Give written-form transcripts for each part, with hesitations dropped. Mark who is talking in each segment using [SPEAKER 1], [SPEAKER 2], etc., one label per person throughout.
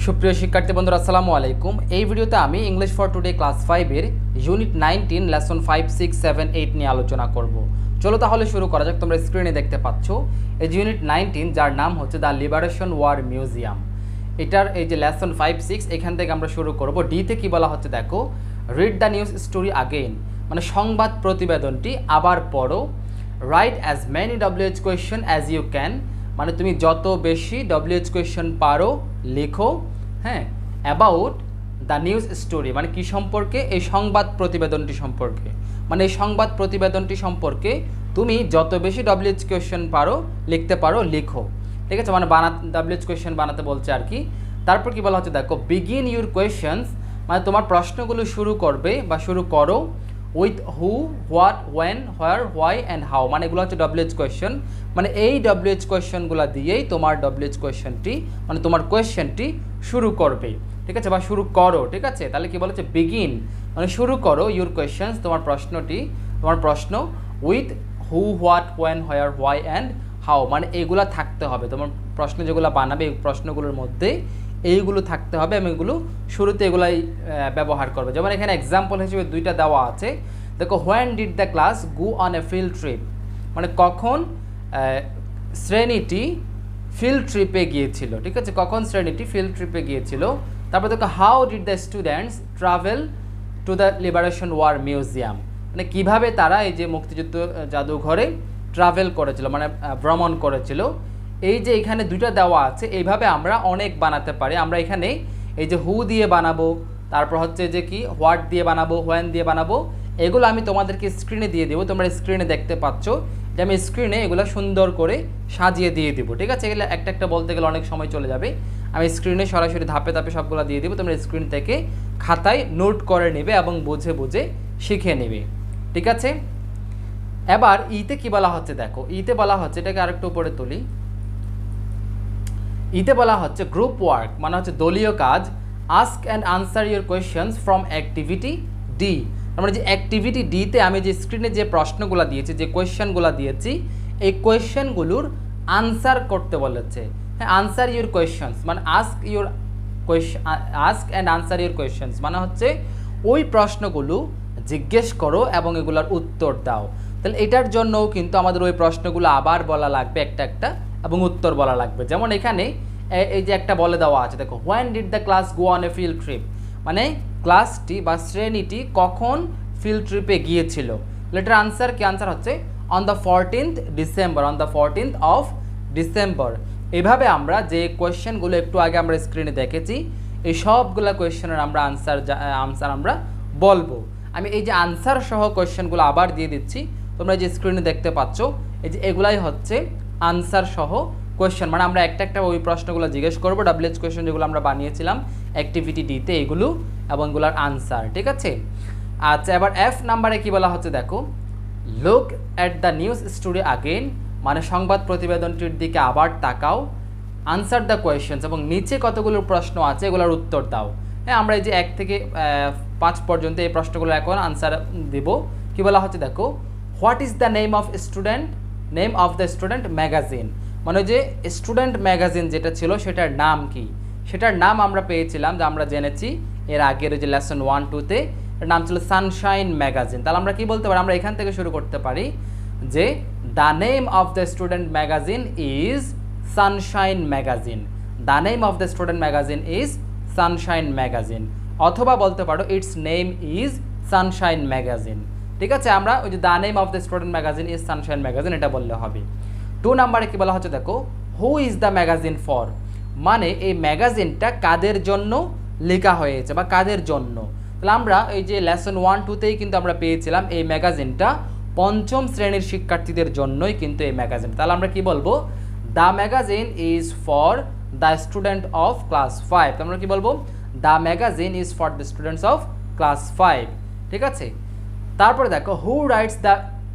[SPEAKER 1] সুপ্রিয় শিক্ষার্থী বন্ধুরা আসসালামু আলাইকুম। এই ভিডিওতে আমি ইংলিশ ফর টুডে ক্লাস 5 এর ইউনিট 19 লেসন 5 6 7 8 নিয়ে আলোচনা করব। চলো তাহলে শুরু করা যাক। তোমরা স্ক্রিনে দেখতে পাচ্ছ এই যে ইউনিট 19 যার নাম হচ্ছে দ্য লিবারেশন ওয়ার মিউজিয়াম। এটার এই যে লেসন 5 6 এখান থেকে আমরা শুরু করব। ডিতে কি বলা হচ্ছে দেখো, read the news story again, মানে সংবাদ প্রতিবেদনটি আবার পড়ো। Write as many WH question as you can, মানে তুমি যত বেশি WH কোয়েশ্চেন পারো লিখো। হ্যাঁ, অ্যাবাউট দ্য নিউজ স্টোরি, মানে কি সম্পর্কে? এই সংবাদ প্রতিবেদনটি সম্পর্কে, মানে এই সংবাদ প্রতিবেদনটি সম্পর্কে তুমি যত বেশি WH কোয়েশ্চেন পারো লিখতে পারো লিখো। ঠিক আছে, মানে WH কোয়েশ্চেন বানাতে বলছে আর কি। তারপর কি বলা হচ্ছে দেখো, বিগিন ইউর কোয়েশ্চেন্স, মানে তোমার প্রশ্নগুলো শুরু করবে বা শুরু করো with who, what, when, where, why and how, মানে এগুলো হচ্ছে WH কোয়েশ্চেন। মানে এই WH কোয়েশ্চেনগুলো দিয়েই তোমার WH কোয়েশ্চেনটি, মানে তোমার কোয়েশ্চেনটি শুরু করবে। ঠিক আছে, বা শুরু করো। ঠিক আছে, তাহলে কি বলেছে, বিগিন মানে শুরু করো ইউর কোয়েশ্চেন্স, তোমার প্রশ্ন with who, what, when, where, why and how, মানে এইগুলো থাকতে হবে। তোমার প্রশ্ন যেগুলো বানাবে এই প্রশ্নগুলোর মধ্যে এইগুলো থাকতে হবে এবং এগুলো শুরুতে এগুলাই ব্যবহার করবে। যেমন এখানে এক্সাম্পল হিসেবে দুইটা দেওয়া আছে। দেখো, when did the class go on A field trip, মানে কখন শ্রেণীটি ফিল্ড ট্রিপে গিয়েছিল। ঠিক আছে, কখন শ্রেণীটি ফিল্ড ট্রিপে গিয়েছিল। তারপর দেখো, how did the students travel to the liberation war museum, মানে কিভাবে তারা এই যে মুক্তিযুদ্ধ জাদুঘরে ট্রাভেল করেছিল, মানে ভ্রমণ করেছিল। এই যে এখানে দুইটা দেওয়া আছে, এইভাবে আমরা অনেক বানাতে পারি। আমরা এখানে এই যে হু দিয়ে বানাবো, তারপর হচ্ছে যে কি হোয়াট দিয়ে বানাবো, হোয়েন দিয়ে বানাবো, এগুলো আমি তোমাদেরকে স্ক্রিনে দিয়ে দেবো। তোমরা স্ক্রিনে দেখতে পাচ্ছ যে আমি স্ক্রিনে এগুলো সুন্দর করে সাজিয়ে দিয়ে দেবো। ঠিক আছে, এগুলো একটা একটা বলতে গেলে অনেক সময় চলে যাবে। আমি স্ক্রিনে সরাসরি ধাপে ধাপে সবগুলো দিয়ে দেবো। তোমরা স্ক্রিন থেকে খাতায় নোট করে নেবে এবং বুঝে বুঝে শিখে নেবে। ঠিক আছে, এবার ইতে কি বলা হচ্ছে দেখো, ইতে বলা হচ্ছে, এটাকে আরেকটু উপরে তুলি। ইতে বলা হচ্ছে গ্রুপ ওয়ার্ক, মানে হচ্ছে দলীয় কাজ। Ask and answer your questions from activity D, মানে যে অ্যাক্টিভিটি ডিতে আমি যে স্ক্রিনে যে প্রশ্নগুলো দিয়েছি, যে কোয়েশ্চেনগুলো দিয়েছি, এই কোয়েশ্চেনগুলোর আনসার করতে বলেছে। হ্যাঁ, আনসার ইউর কোয়েশ্চেন্স, মানে ask and answer your questions, মানে হচ্ছে ওই প্রশ্নগুলো জিজ্ঞেস করো এবং এগুলোর উত্তর দাও। তাহলে এটার জন্যও কিন্তু আমাদের ওই প্রশ্নগুলো আবার বলা লাগবে একটা একটা, এবং উত্তর বলা লাগবে। যেমন এখানে এই যে একটা বলে দেওয়া আছে দেখো, when did the class go on A field trip, মানে ক্লাসটি বা শ্রেণীটি কখন ফিল্ড ট্রিপে গিয়েছিল। এটার আনসার কি? আনসার হচ্ছে on the 14th December, on the 14th of December. এভাবে আমরা যে কোয়েশ্চেনগুলো একটু আগে আমরা স্ক্রিনে দেখেছি, এই সবগুলো কোয়েশ্চেনের আমরা আনসার আমরা বলবো। আমি এই যে আনসার সহ কোয়েশ্চেনগুলো আবার দিয়ে দিচ্ছি, তোমরা যে স্ক্রিনে দেখতে পাচ্ছ এই যে এগুলাই হচ্ছে আনসার সহ কোয়েশ্চেন, মানে আমরা একটা একটা ওই প্রশ্নগুলো জিজ্ঞেস করবো, WH কোয়েশ্চেন যেগুলো আমরা বানিয়েছিলাম অ্যাক্টিভিটি ডিতে, এগুলো এবং এগুলোর আনসার। ঠিক আছে, আচ্ছা এবার F নাম্বারে কি বলা হচ্ছে দেখো, look at the news story again, মানে সংবাদ প্রতিবেদনটির দিকে আবার তাকাও। আনসার দ্য কোয়েশ্চেন্স, এবং নিচে কতগুলো প্রশ্ন আছে এগুলোর উত্তর দাও। হ্যাঁ, আমরা এই যে 1 থেকে 5 পর্যন্ত এই প্রশ্নগুলো এখন আনসার দেব। কি বলা হচ্ছে দেখো, what is the name of the student magazine, মানে যে স্টুডেন্ট ম্যাগাজিন যেটা ছিল সেটার নাম কি? সেটার নাম আমরা পেয়েছিলাম, যে আমরা জেনেছি এর আগের যে লেসন 1 2-তে, এর নাম ছিল সানশাইন ম্যাগাজিন। তাহলে আমরা কি বলতে পারি? আমরা এখান থেকে শুরু করতে পারি যে the name of the student magazine is Sunshine magazine, the name of the student magazine is Sunshine magazine, অথবা বলতে পারো it's name is Sunshine magazine. ঠিক আছে, আমরা ওই যে the name of the student magazine is Sunshine magazine এটা বললে হবে। 2 নাম্বারে কি বলা হচ্ছে দেখো, who is the magazine for, মানে এই ম্যাগাজিনটা কাদের জন্য লেখা হয়েছে বা কাদের জন্য। তাহলে আমরা এই যে লেসন 1 2-তেই কিন্তু আমরা পেয়েছিলাম এই ম্যাগাজিনটা 5ম শ্রেণীর শিক্ষার্থীদের জন্যই কিন্তু এই ম্যাগাজিন। তাহলে আমরা কি বলবো, the magazine is for the student of class 5। আমরা কি বলবো, the magazine is for the students of class 5। ঠিক আছে, তারপরে দেখো, who writes the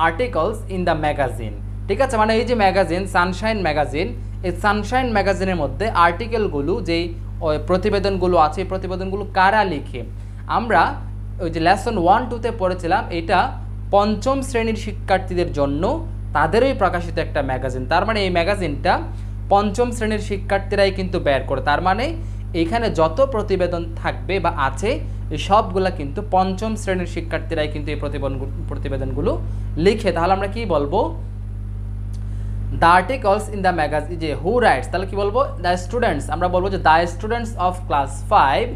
[SPEAKER 1] articles in the magazine. ঠিক আছে, মানে এই যে ম্যাগাজিন সানশাইন ম্যাগাজিন, এই সানশাইন ম্যাগাজিনের মধ্যে আর্টিকেলগুলো, যেই প্রতিবেদনগুলো আছে, এই প্রতিবেদনগুলো কারা লিখে? আমরা ওই যে লেসন 1 2-তে পড়েছিলাম, এটা 5ম শ্রেণীর শিক্ষার্থীদের জন্য তাদেরই প্রকাশিত একটা ম্যাগাজিন। তার মানে এই ম্যাগাজিনটা 5ম শ্রেণীর শিক্ষার্থীরাই কিন্তু বের করে। তার মানে এইখানে যত প্রতিবেদন থাকবে বা আছে এই সবগুলা কিন্তু পঞ্চম শ্রেণীর শিক্ষার্থীরাই কিন্তু এই প্রতিবেদনগুলো লিখে। তাহলে আমরা কি বলবো, the articles in the magazine, যে হু রাইটস, তাহলে কি বলবো, দ্য স্টুডেন্টস, আমরা বলবো যে the students of class 5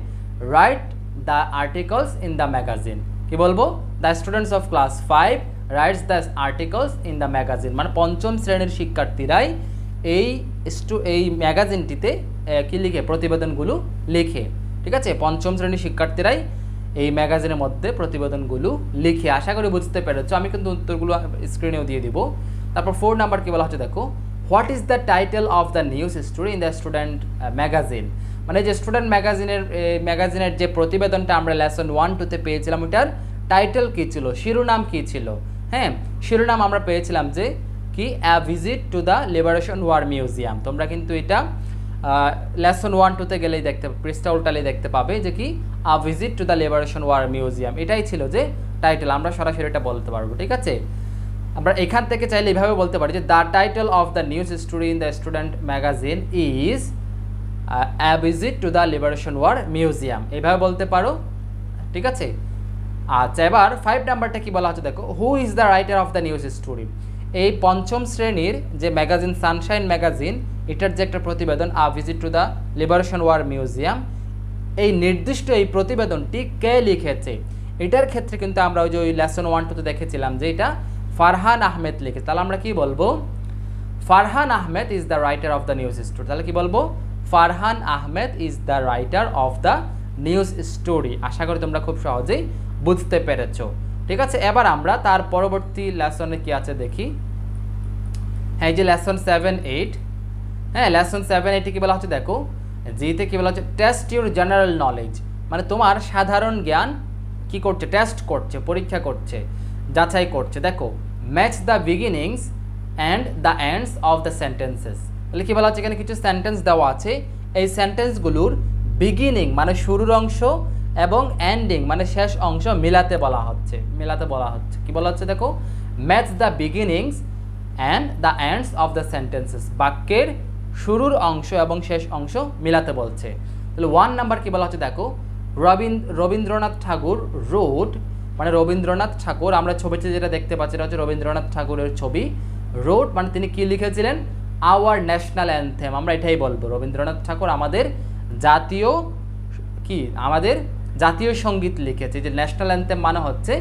[SPEAKER 1] write the articles in the magazine. কি বলবো, the students of class 5 rights the articles in the magazine, মানে পঞ্চম শ্রেণীর শিক্ষার্থীরাই এই ম্যাগাজিনটিতে কি লিখে, প্রতিবেদনগুলো লিখে। ঠিক আছে, পঞ্চম শ্রেণীর শিক্ষার্থীরাই এই ম্যাগাজিনের মধ্যে প্রতিবেদনগুলো লিখে। আশা করি বুঝতে পেরেছো, আমি কিন্তু উত্তরগুলো স্ক্রিনেও দিয়ে দিব। তারপর 4 নাম্বার কি বলা হচ্ছে দেখো, what is the title of the news story in the student magazine, মানে যে স্টুডেন্ট ম্যাগাজিনের যে প্রতিবেদনটা আমরা লেসন 1-2-তে পেয়েছিলাম, ওটার টাইটেল কী ছিল, শিরোনাম কী ছিল। হ্যাঁ, শিরোনাম আমরা পেয়েছিলাম যে কি, a visit to the liberation war museum. তোমরা কিন্তু এটা লেসন 1-2-তে গেলেই পৃষ্ঠা উল্টালেই দেখতে পাবে যে কি, a visit to the liberation war museum, এটাই ছিল যে টাইটেল। আমরা সরাসরি এটা বলতে পারবো। ঠিক আছে, আমরা এখান থেকে চাইলে এভাবে বলতে পারি যে the title of the news story in the student magazine is a visit to the liberation war museum, এইভাবে বলতে পারো। ঠিক আছে, আচ্ছা এবার 5 নাম্বারটা কি বলা হচ্ছে দেখো, who is the writer of the news story. এই পঞ্চম শ্রেণীর যে ম্যাগাজিন সানশাইন ম্যাগাজিন, এটার যে একটা প্রতিবেদন a visit to the liberation war museum, এই নির্দিষ্ট এই প্রতিবেদনটি কে লিখেছে, এটার ক্ষেত্রে কিন্তু আমরা ওই যে ওই লেসন 1-2-তে দেখেছিলাম যে এটা ফারহান আহমেদ লিখেছে। তাহলে আমরা কি বলবো, Farhan Ahmed is the writer of the news story. তাহলে কি বলবো, Farhan Ahmed is the writer of the news story. আশা করি তোমরা খুব সহজেই বুঝতে পেরেছো। ঠিক আছে, এবার আমরা তার পরবর্তী লেসনে কি আছে দেখি। হ্যাঁ, এই যে লেসন 7-8, হ্যাঁ লেসন 7-8 কি বলা হচ্ছে দেখো, জিতে কি বলা হচ্ছে, টেস্ট ইউর জেনারেল নলেজ, মানে তোমার সাধারণ জ্ঞান কি করছে, টেস্ট করছে, পরীক্ষা করছে, যাচাই করছে। দেখো, match the beginnings and the ends of the sentences. তাহলে কি বলা হচ্ছে, এখানে কিছু সেন্টেন্স দেওয়া আছে, এই সেন্টেন্সগুলোর বিগিনিং মানে শুরুর অংশ এবং এন্ডিং মানে শেষ অংশ মিলাতে বলা হচ্ছে। কি বলা হচ্ছে দেখো, match the beginnings and the ends of the sentences, বাক্যের শুরুর অংশ এবং শেষ অংশ মিলাতে বলছে। তাহলে 1 নাম্বার কি বলা হচ্ছে দেখো, রবীন্দ্রনাথ ঠাকুর রোড, মানে রবীন্দ্রনাথ ঠাকুর, আমরা ছবিতে যেটা দেখতে পাচ্ছি এটা হচ্ছে রবীন্দ্রনাথ ঠাকুরের ছবি। রোড মানে তিনি কি লিখেছিলেন, আওয়ার ন্যাশনাল অ্যানথেম, আমরা এটাই বলবো, রবীন্দ্রনাথ ঠাকুর আমাদের জাতীয় সঙ্গীত লিখেছে। যে ন্যাশনাল অ্যানথেম মানে হচ্ছে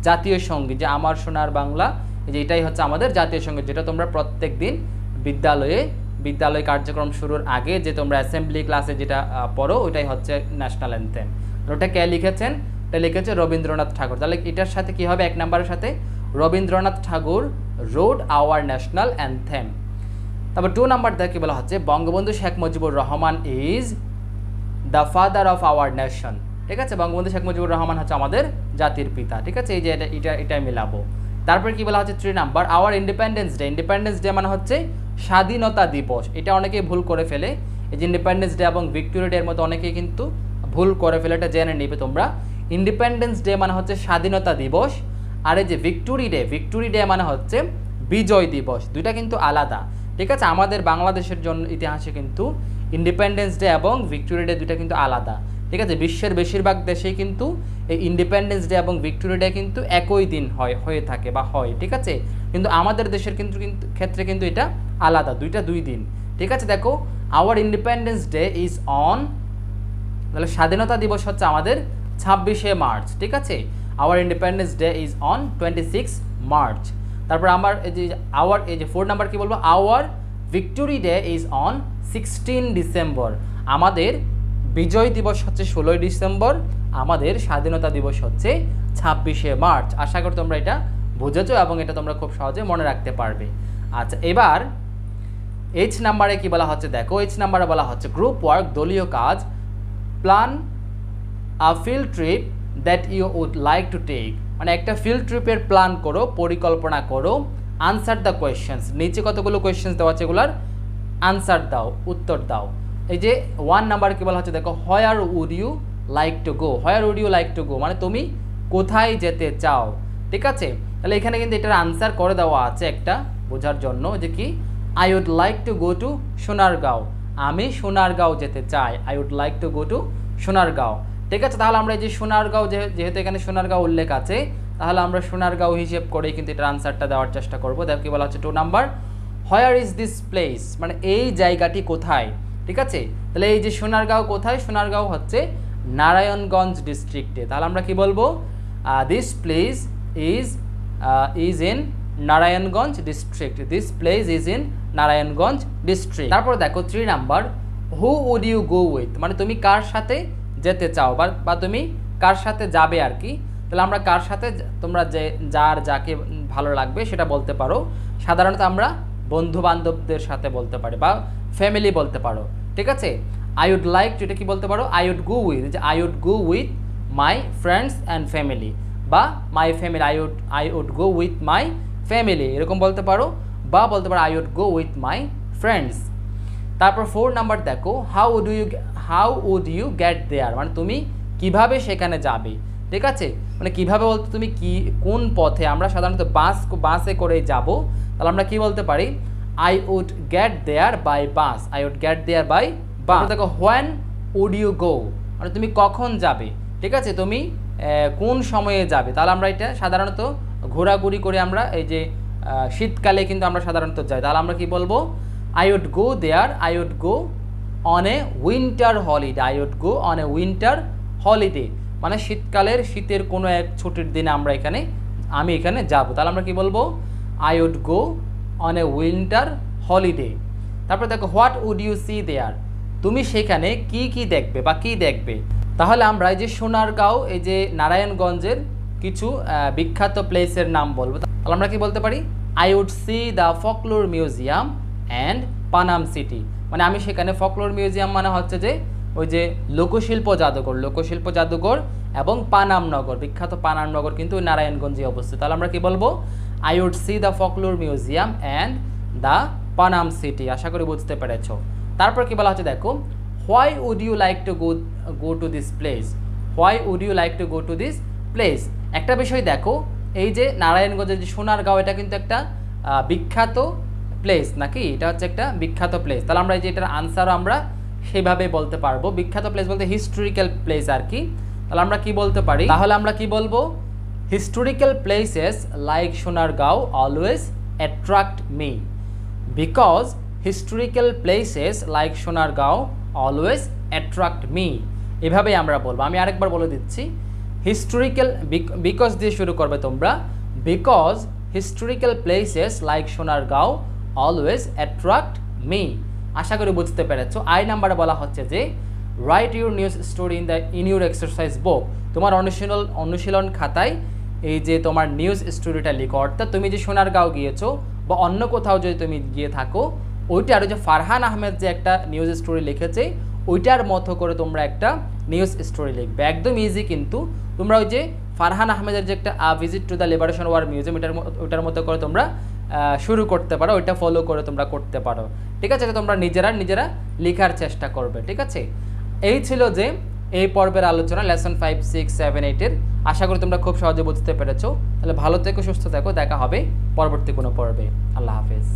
[SPEAKER 1] জাতীয় সঙ্গীত, যে আমার সোনার বাংলা, যে এটাই হচ্ছে আমাদের জাতীয় সঙ্গীত, যেটা তোমরা প্রত্যেক দিন বিদ্যালয় কার্যক্রম শুরুর আগে যে তোমরা অ্যাসেম্বলি ক্লাসে যেটা পড়ো, ওইটাই হচ্ছে ন্যাশনাল অ্যানথেম। ওটা কে লিখেছেন, এটা লিখেছে রবীন্দ্রনাথ ঠাকুর। তাহলে এটার সাথে কি হবে, 1 নম্বরের সাথে রবীন্দ্রনাথ ঠাকুর রোড আওয়ার ন্যাশনাল অ্যানথেম। তারপর 2 নাম্বার দেখে বলা হচ্ছে, Bangabandhu Sheikh Mujibur Rahman is the father of our nation. ঠিক আছে, বঙ্গবন্ধু শেখ মুজিবুর রহমান হচ্ছে আমাদের জাতির পিতা। ঠিক আছে, এই যে এটা মিলাবো। তারপর কি বলা হচ্ছে 3 number, our independence day. Independence day মানে হচ্ছে স্বাধীনতা দিবস। এটা অনেকেই ভুল করে ফেলে, এই যে ইন্ডিপেন্ডেন্স ডে এবং ভিক্টোরিয়া ডে এর মধ্যে অনেকেই কিন্তু ভুল করে ফেলে, এটা জেনে নিবে তোমরা। ইন্ডিপেন্ডেন্স ডে মানে হচ্ছে স্বাধীনতা দিবস, আর এই যে ভিক্টোরি ডে মানে হচ্ছে বিজয় দিবস, দুইটা কিন্তু আলাদা। ঠিক আছে, আমাদের বাংলাদেশের জন্য ইতিহাসে কিন্তু ইন্ডিপেন্ডেন্স ডে এবং ভিক্টোরিয়া ডে দুইটা কিন্তু আলাদা। ঠিক আছে, বিশ্বের বেশিরভাগ দেশেই কিন্তু এই ইন্ডিপেন্ডেন্স ডে এবং ভিক্টোরিয়া ডে কিন্তু একই দিন হয়ে থাকে বা হয়। ঠিক আছে, কিন্তু আমাদের দেশের ক্ষেত্রে কিন্তু এটা আলাদা, দুইটা 2 দিন। ঠিক আছে, দেখো our independence day is on, তাহলে স্বাধীনতা দিবস হচ্ছে আমাদের 26শে মার্চ। ঠিক আছে, our independence day is on 26 March. তারপর আমার এই যে 4 নাম্বার কি বলবো, our victory day is on 16 December. আমাদের বিজয় দিবস হচ্ছে 16 ডিসেম্বর, আমাদের স্বাধীনতা দিবস হচ্ছে 26শে মার্চ। আশা করি তোমরা এটা বুঝেছো এবং এটা তোমরা খুব সহজে মনে রাখতে পারবে। আচ্ছা, এবার এইচ নাম্বারে কি বলা হচ্ছে দেখো, এইচ নাম্বারে বলা হচ্ছে গ্রুপ ওয়ার্ক, দলীয় কাজ, plan a field trip that you would like to take, মানে একটা ফিল্ড ট্রিপের প্ল্যান করো, পরিকল্পনা করো। আনসার দ্য কোয়েশ্চেন্স, নিচে কতগুলো কোয়েশ্চেন্স দেওয়া আছে, এগুলার আনসার দাও, উত্তর দাও। এই যে 1 নাম্বার কি বলা হচ্ছে দেখো, where would you like to go. Where would you like to go মানে তুমি কোথায় যেতে চাও। ঠিক আছে, তাহলে এখানে কিন্তু এটার আনসার করে দেওয়া আছে একটা বোঝার জন্য, যে কি I would like to go to Sonargaon. আমি সোনারগাঁও যেতে চাই, I would like to go to Sonargaon. ঠিক আছে, তাহলে আমরা এই যে সোনারগাঁও, যেহেতু এখানে সোনারগাঁও উল্লেখ আছে, তাহলে আমরা সোনারগাঁও হিসেব করে কিন্তু এটার আনসারটা দেওয়ার চেষ্টা করবো। দেখো কি বলা হচ্ছে 2 number, where is this place, মানে এই জায়গাটি কোথায়। ঠিক আছে, তাহলে এই যে সোনারগাঁও কোথায়, সোনারগাঁও হচ্ছে নারায়ণগঞ্জ ডিস্ট্রিক্টে। তাহলে আমরা কি বলবো, this place is in Narayanganj district, this place is in Narayanganj district. তারপর দেখো 3 number, who would you go with, মানে তুমি কার সাথে যেতে চাও বা তুমি কার সাথে যাবে আর কি। তাহলে আমরা কার সাথে, তোমরা যাকে ভালো লাগবে সেটা বলতে পারো। সাধারণত আমরা বন্ধু বান্ধবদের সাথে বলতে পারি বা ফ্যামিলি বলতে পারো। ঠিক আছে, আই উড লাইক টু, এটা কি বলতে পারো, আই উড গো উইথ, যে I would go with my friends and family, বা my family, I would go with my family, এরকম বলতে পারো। বা বলতে পারো I would go with my friends. তারপর 4 নাম্বার দেখো, how would you get there, মানে তুমি কিভাবে সেখানে যাবে। ঠিক আছে, মানে কিভাবে বলতে তুমি কোন পথে, আমরা সাধারণত বাসে করে যাব, তাহলে আমরা কি বলতে পারি, I would get there by bus, I would get there by bus. দেখো হোয়েন উড ইউ গো, মানে তুমি কখন যাবে। ঠিক আছে, তুমি কোন সময়ে যাবে, তাহলে আমরা এটা সাধারণত ঘোরাঘুরি করে আমরা এই যে শীতকালে কিন্তু আমরা সাধারণত যাই, তাহলে আমরা কি বলবো, I would go there, I would go on a winter holiday, I would go on a winter holiday, মানে শীতের কোনো এক ছুটির দিনে আমি এখানে যাব, তাহলে আমরা কি বলবো, I would go on a winter holiday. তারপর দেখো what would you see there, তুমি সেখানে কি দেখবে বা কি দেখবে। তাহলে আমরা এই যে সোনারগাঁও, এই যে নারায়ণগঞ্জের কিছু বিখ্যাত প্লেসের নাম বলবো। তাহলে আমরা কি বলতে পারি, I would see the folklore museum and Panam city, মানে আমি সেখানে ফকলোর মিউজিয়াম মানে হচ্ছে যে ওই যে লোকশিল্প জাদুঘর এবং পানাম নগর, বিখ্যাত পানাম নগর কিন্তু ওই নারায়ণগঞ্জে অবস্থিত। তাহলে আমরা কি বলবো, I would see the folklore museum and the Panam city. আশা করি বুঝতে পেরেছ। তারপর কি বলা হচ্ছে দেখো, why would you like to go to this place, why would you like to go to this place. একটা বিষয় দেখো, এই যে নারায়ণগঞ্জের যে সোনারগাঁও, এটা কিন্তু একটা বিখ্যাত প্লেস নাকি, এটা হচ্ছে একটা বিখ্যাত প্লেস। তাহলে আমরা এই যে এটার আনসারও আমরা সেভাবে বলতে পারবো, বিখ্যাত প্লেস বলতে হিস্টোরিক্যাল প্লেস আর কি। তাহলে আমরা কি বলতে পারি, তাহলে আমরা কি বলবো, historical places like Sonargaon always attract me, because historical places like Sonargaon always attract me, এভাবেই আমরা বলবো। আমি আরেকবার বলে দিচ্ছি, হিস্টোরিক্যাল, বিকজ দিয়ে শুরু করবে তোমরা, because historical places like Sonargaon always attract me. আশা করি বুঝতে পেরেছো। আই নাম্বারে বলা হচ্ছে যে write your news story in your exercise book, তোমার অনুশীলন খাতায় এই যে তোমার নিউজ স্টোরিটা লিখো। অর্থাৎ তুমি যে সোনারগাঁও গিয়েছো বা অন্য কোথাও যদি তুমি গিয়ে থাকো, ওইটার যে ফারহান আহমেদ যে একটা নিউজ স্টোরি লিখেছে, ওইটার মতো করে তোমরা একটা নিউজ স্টোরি লিখবে। একদম ইজি, কিন্তু তোমরা ওই যে ফারহান আহমেদের যে একটা visit to the liberation war museum, ওইটার মতো করে তোমরা শুরু করতে পারো, ওইটা ফলো করে তোমরা করতে পারো। ঠিক আছে, তোমরা নিজেরা লেখার চেষ্টা করবে। ঠিক আছে, এই ছিল যে এই পর্বের আলোচনা, লেসন 5, 6, 7, 8-এর। আশা করি তোমরা খুব সহজে বুঝতে পেরেছো। তাহলে ভালো থেকো, সুস্থ থেকো, দেখা হবে পরবর্তী কোনো পর্বে। আল্লাহ হাফেজ।